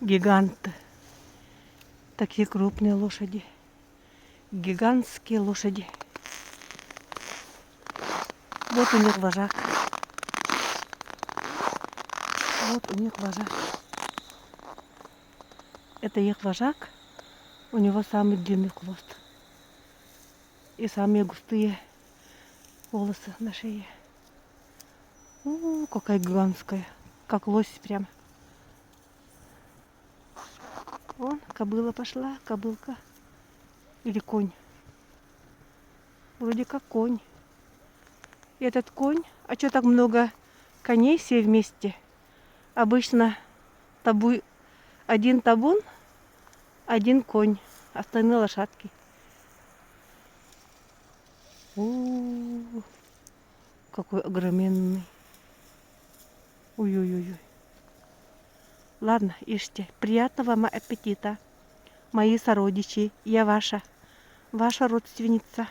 Гиганты. Такие крупные лошади. Гигантские лошади. Вот у них вожак. Вот у них вожак. Это их вожак. У него самый длинный хвост. И самые густые волосы на шее. Какая гигантская. Как лось прям. Вон, кобыла пошла, кобылка. Или конь. Вроде как конь. И этот конь. А что так много коней все вместе? Обычно один табун, один конь. Остальные лошадки. Какой огроменный. Ой-ой-ой. Ладно, ешьте. Приятного вам аппетита. Мои сородичи. Я ваша родственница.